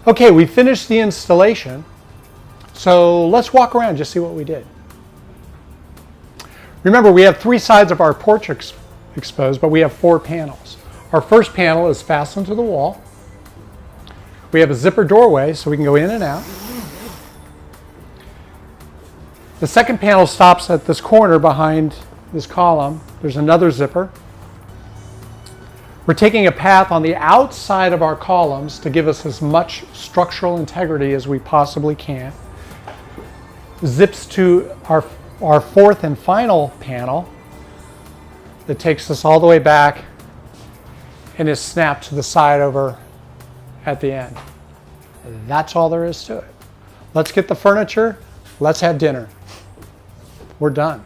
Okay, we finished the installation. So let's walk around and just see what we did. Remember, we have 3 sides of our porch exposed, but we have 4 panels. Our first panel is fastened to the wall. We have a zipper doorway so we can go in and out. The second panel stops at this corner behind this column. There's another zipper. We're taking a path on the outside of our columns to give us as much structural integrity as we possibly can. Zips to our fourth and final panel that takes us all the way back and is snapped to the side over at the end. That's all there is to it. Let's get the furniture. Let's have dinner. We're done.